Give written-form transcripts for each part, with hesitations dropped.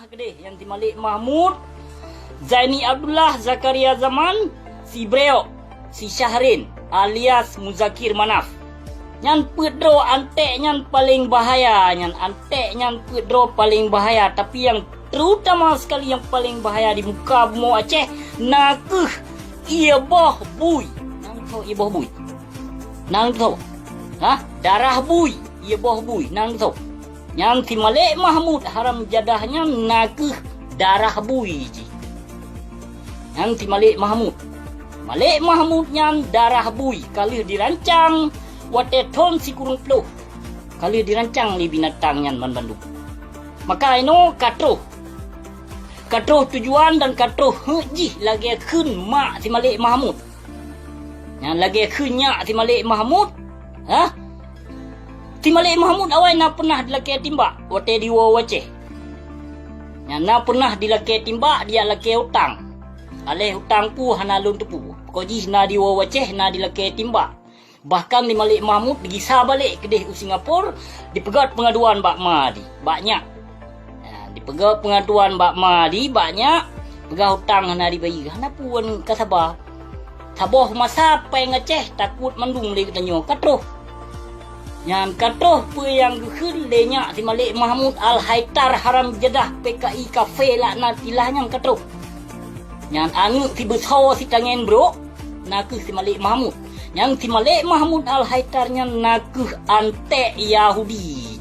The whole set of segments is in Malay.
Mah gede yang di Malik Mahmud, Zaini Abdullah, Zakaria Zaman, si Breo, si Syahrin alias Muzakir Manaf. Nyan pedro antek nyan paling bahaya, nyan antek nyan pedro paling bahaya, tapi yang terutama sekali yang paling bahaya di muka bumi Aceh, nakuh ia boh bui. Nang tahu ia boh bui? Nang tahu? Darah bui, ia boh bui, nang tahu? Yang si Malik Mahmud haram jadahnya nakuh darah bui ji. Yang si Malik Mahmud yang darah bui kali dirancang wateton si kurung peluh kali dirancang li binatang yang man Bandung. Maka ino katruh tujuan dan katruh ji lagi kun mak si Malik Mahmud. Yang lagi kunnya si Malik Mahmud, si Malik Mahmud awal na pernah dilaki timbak wate diwa waceh. Yang na pernah dilaki timbak dia laki hutang. Aleh hutang pu hanalun tepu. Koji na diwa waceh na dilaki timbak. Bahkan di Malik Mahmud digisah balik ke Singapura, dipegat pengaduan Bak Madi banyak. Dipegat pengaduan Bak Madi banyak. Pegah hutang hana dibayar. Hana puan kasabah. Saboh masa pai ngeceh takut mandung le katanya katruh. Yang katruh pe yang geun lenya si Malik Mahmud Al-Haitar haram jadah PKI kafe laknat ilahnya katruh. Yang anu si besar si tangen bro nakuh si Malik Mahmud. Yang si Malik Mahmud Al-Haitarnya nakuh antek Yahudi.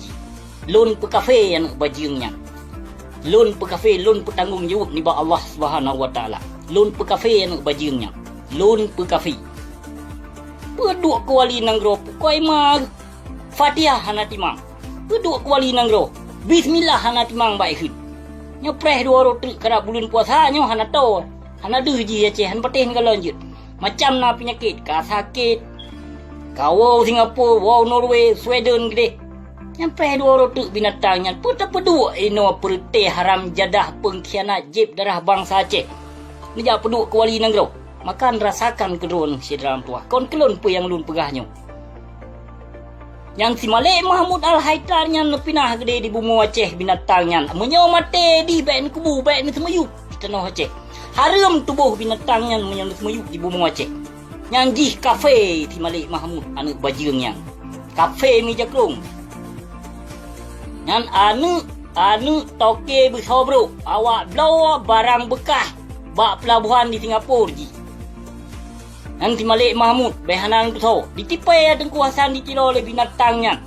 Lun pe kafe yang bajingnya. Lun pe kafe, lun pe tanggung jawab ni ba Allah Subhanahu wa taala. Lun pe kafe yang bajingnya. Lun pe kafe. Peduk kuali nanggro koi mag Fatihah hana timang. Peduk kuali nanggro. Bismillah hana timang baik hud. Nyopreh dua roti kerap bulan puasa nyo hana to. Hana duh ji Aceh han patih ka lanjut. Macam na penyakit ka sakit. Kau Singapura, wow Norway, Sweden gede. Nyopreh dua roti binatang nyan puta peduk ino perte haram jadah pengkhianat jib darah bangsa Aceh. Nija peduk kuali nanggro. Makan rasakan kedron si dalam tua. Kon kelon pu yang lun pegahnya. Yang si Malik Mahmud Al-Haitarnya nepinah gede di bumi Aceh binatangnya. Menyo mate di baik ni kubu, baik ni semuyuk di tanah Aceh. Haram tubuh binatangnya menyo semuyuk di bumi Aceh. Yang jih kafe si Malik Mahmud anak bajingnya. Kafe mi jakrung. Yang anu toke besar bro. Awak blow barang bekas bak pelabuhan di Singapura ji. Nanti Malik Mahmud behanan tu ditipai ada kuasaan di tiro oleh binatangnya.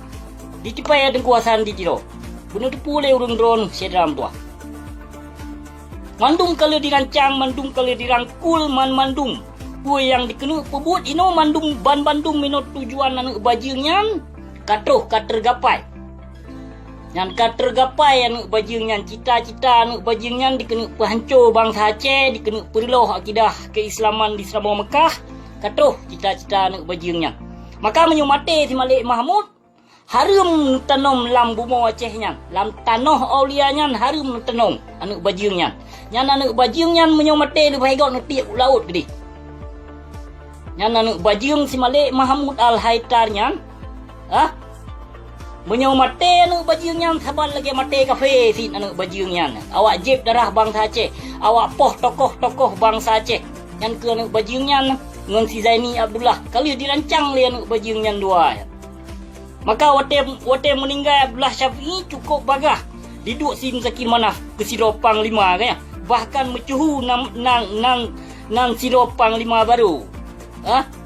Ditipai ada kuasaan di tiro. Benar pule urung drone sedram tua. Mandum kalau dirancang, mandum kalau dirangkul mandum. Kue yang dikenu pebut ino mandum ban Bandung minot tujuan anak bajingnya katruh katergapai. Yang katergapai anak bajingnya cita-cita anak bajingnya dikenu pehancur bangsa Aceh, dikenu periloh akidah keislaman di Selama Mekah. Katruh cita-cita anak bajingnya. Maka menyumate si Malik Mahmud harum tanam lam bumi Acehnya, lam tanah aulianya harum tanam anak bajingnya. Yang anak bajingnya menyumate lebih baik nak tiap laut gede. Yang anak bajing si Malik Mahmud Al-Haitarnya, menyumate anak bajingnya sabar lagi mate kafe si anak bajingnya. Awak jib darah bangsa Aceh, awak poh tokoh-tokoh bangsa Aceh. Yang ke anak bajingnya dengan si Zaini Abdullah kali dirancang li anak bajingnya dua. Maka wate meninggal Abdullah Syafi'i cukup bagah diduk si Muzakir Manaf ke Siropang 5 kan. Bahkan mecuhu nang Siropang 5 baru.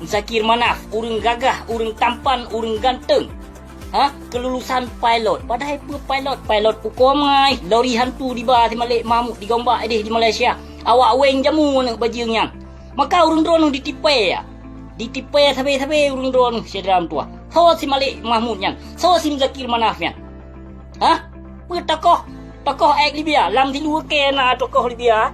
Muzakir Manaf urang gagah, urang tampan, urang ganteng. Kelulusan pilot. Padahal pilot pukomai lori hantu di bawah si Malik Mahmud digombak di Malaysia. Awak weng jamu anak bajingnya. Maka urang drone ditipai ya. Ditipai sampai urang drone sedram tua. So si Malik Mahmudnya, so si Muzakir Manafnya. Tokoh ek Libya, lam di dua kena tokoh Libya.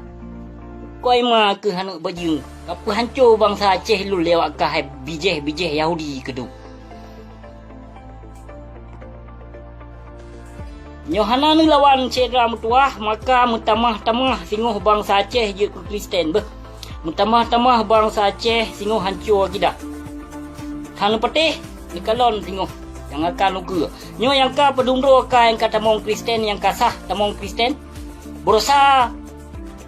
Koi ma ke anak bajing. Apa hancur bangsa Aceh lu lewat ke bijeh Yahudi kedu. Nyohana ni lawan sedram tua, maka mutamah-tamah singoh bangsa Aceh je ke Kristen beh. Mutamah-tamah bangsa Aceh singoh hancur kita. Kan petih ni kalon singoh yang akan luka. Nyo yang ka pedumro ka yang kata mong Kristen yang kasah tamong Kristen. Berusaha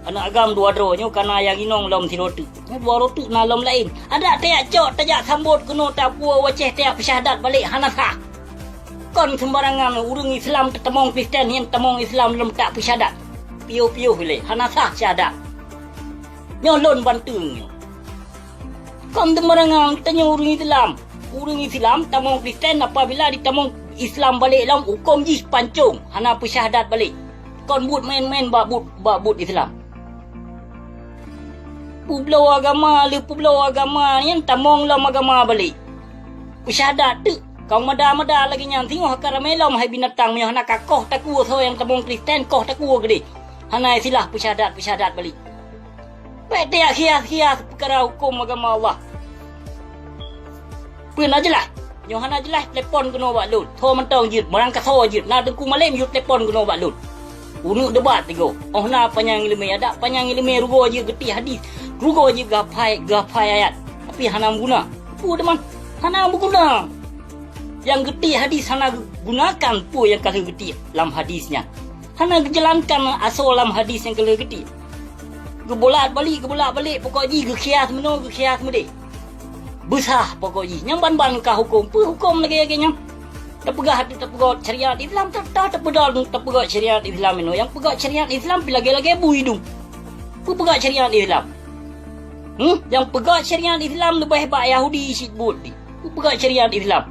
anak agam dua dronyo karena yang inong lom tirotu. Dua rotu na lom lain. Ada tiak cok tajak sambut kuno tapua waceh tiak pesyahadat balik hanasa. Kon sembarangan urung Islam ketemong Kristen yang temong Islam lom tak pesyahadat. Piu-piu balik hanasa syahadat. Nyolon bantunya. Kon sembarangan tanya urung Islam. Urung Islam temong Kristen apabila ditemong Islam balik lom hukum jis pancung hana pesyahadat balik. Kon but main-main babut Islam. Pulau agama yang tamong lam agama balik. Pesyahadat tu. Kau mada-mada lagi yang tengok hakaramelam hai binatang punya nak kakoh taku so yang tamong Kristen koh taku gede. Hana silah pesyahadat balik. Baik dia hias perkara hukum agama Allah. Pun ajalah. Yang hana jelas telefon kena buat lun. Tho mentong jit, marang kaso jit. Na dengku malam yut telefon kena buat lun. Unuk debat tigo. Oh na panjang ilmu ada panjang ilmu rugo je getih hadis. Rugo je gapai ayat. Tapi hana guna. Pu deman. Hana berguna. Yang getih hadis hana gunakan pu yang kalau getih dalam hadisnya. Hana jalankan asal dalam hadis yang kalau getih. Gebolak balik pokok ji gekias meno besar pokok ji. Yang ban ka hukum. Pu hukum lagi nyam. Tak pegah syariat Islam tak pegah syariat Islam ini. Yang pegah syariat Islam lagi bu hidung. Pu pegah syariat Islam. Yang pegah syariat Islam lebih hebat Yahudi isit bud ni. Pu pegah syariat Islam.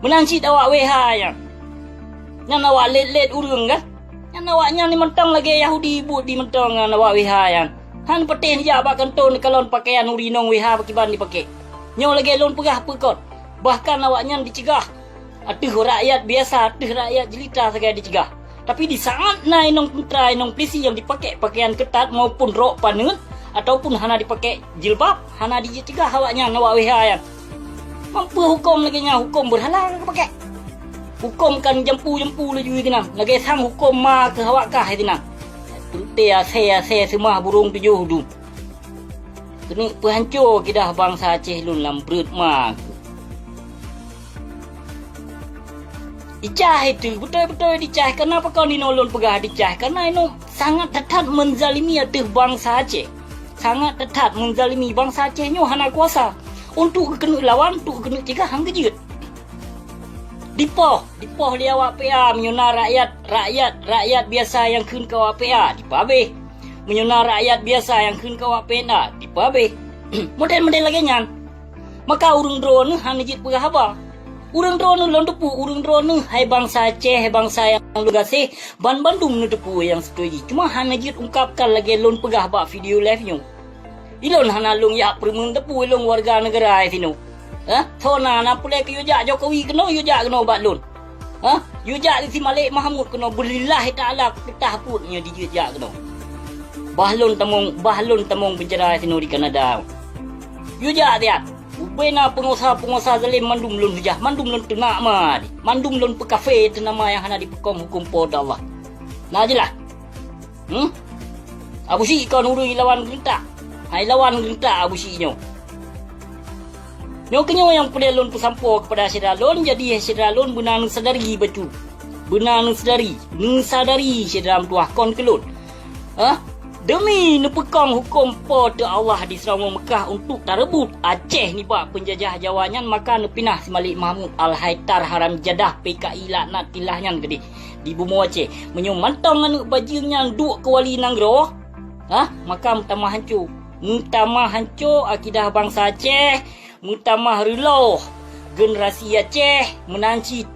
Menansit awak WH yang awak let urung kan? Yang awaknya ni mentang lagi Yahudi bud di mentang awak WH yang. Han petih dia abak kanton kalau pakaian urinong WH pakiban dipakai. Nyo lagi lon pegah pekot. Bahkan awaknya dicegah. Atuh rakyat biasa, atuh rakyat jelita saja dicegah. Tapi di saat inong putra, inong polisi yang dipakai pakaian ketat maupun rok panut ataupun hana dipakai jilbab, hana dicegah awaknya awak WH yang. Mampu hukum lagi nya hukum berhala pakai. Hukum kan jampu lagi kena. Lagi sang hukum ma ke awak kah itu nak. Pertia saya semua burung tujuh du. Kena pehancur kita bangsa Aceh lun lam perut ma. Dicah itu betul-betul dicah. Kenapa kau ni nolong pegah dicah? Karena ini sangat tetat menzalimi atas bangsa Aceh. Sangat tetat menzalimi bangsa Aceh ni hana kuasa. Untuk kena lawan, untuk kena cegah hang kejut. Dipoh dia awak PA menyuna rakyat biasa yang kun ke awak PA dipabe. Menyuna rakyat biasa yang kun ke awak PA dipabe. Model-model lagi nyan. Maka urung drone hang jit pegah apa? Urang drone lon tepu, urang drone hai bangsa Aceh, bangsa yang lu gasih, ban Bandung nu tepu yang setuju. Cuma hana jit ungkapkan lagi lon pegah bak video live nyu. Ilon hana lung ya permun tepu ilong warga negara ai sinu. Thona na pule ke Yujak Jokowi kena Yujak kena bak lon. Yujak di si Malik Mahmud kena berillahi taala ketah putnya di Yujak kena. Bahlon temong penjara sinu di Kanada. Yujak dia. Ubena pengusaha zalim mandum lun hujah, mandum lun tenak mah. Mandum lun pekafe itu nama yang hana dipekong hukum pod Allah. Nah jelah. Abu si kau nurui lawan gentak. Hai lawan gentak abu si nyo. Nyo kenyo yang pulih lun pesampo kepada Syedalon jadi Syedalon benar sadari betul. Benar sadari Syedalon tuah kon kelun. Demi nepekong hukum pod Allah di Sarawak Mekah untuk tarebut Aceh ni bak penjajah Jawanyan maka nepinah si Malik Mahmud Al-Haitar Haram Jadah PKI laknat tilahnya gede di Bumu Aceh menyum mantong anu bajingnya duk ke wali nanggro maka mutamah hancur akidah bangsa Aceh mutamah reloh generasi Aceh menanci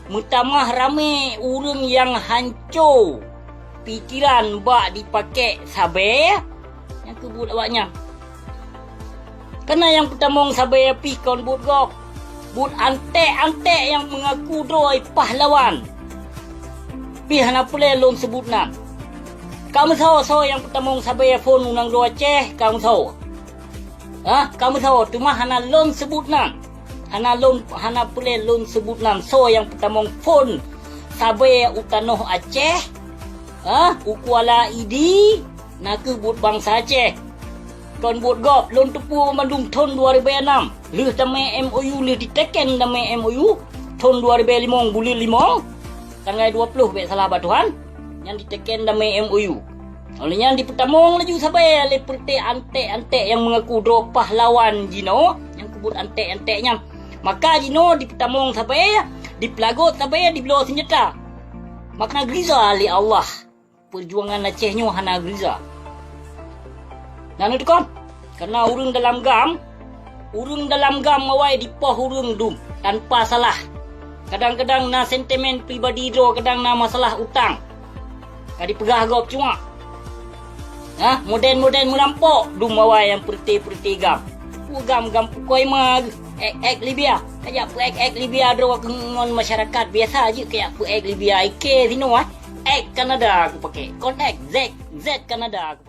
mutamah rame urang yang hancur pikiran bak dipakai sabar yang kebut awaknya. Kena yang pertama sabar pi kon but gok. But antek yang mengaku droi pahlawan. Pi hana pule lom sebutna. Kamu tahu yang pertama sabar phone unang do Aceh kamu tahu. Kamu tahu cuma hana lom sebutna. Hana pule lom sebutna yang pertama phone sabar utanoh Aceh. Ukuala idi nak but bangsa Aceh. Kon but gop lon tepu Bandung tahun 2006. Leh damai MOU leh diteken damai MOU tahun 2005 bulan 5 tanggal 20 bet salah batuhan. yang diteken damai MOU. Olehnya dipertamong laju sampai oleh perti antek-antek yang mengaku do pahlawan jino, yang kebut antek-anteknya. Maka jino dipertamong sampai dipelagot sampai dibelo senjata. Makna geriza oleh Allah. Perjuangan Acehnya hana geriza. Nanu tukon, karena urung dalam gam mawai dipoh urung dum tanpa salah. Kadang-kadang na sentimen pribadi do, kadang na masalah utang. Kadi pegah gop cuma. Moden-moden merampok dum mawai yang perti gam. Gam pukoi mag ek Libya. Kayak pu ek Libya do ngon masyarakat biasa aja kayak pu ek Libya ke sino Ek Kanada aku pakai. Kon Z Kanada aku pakai.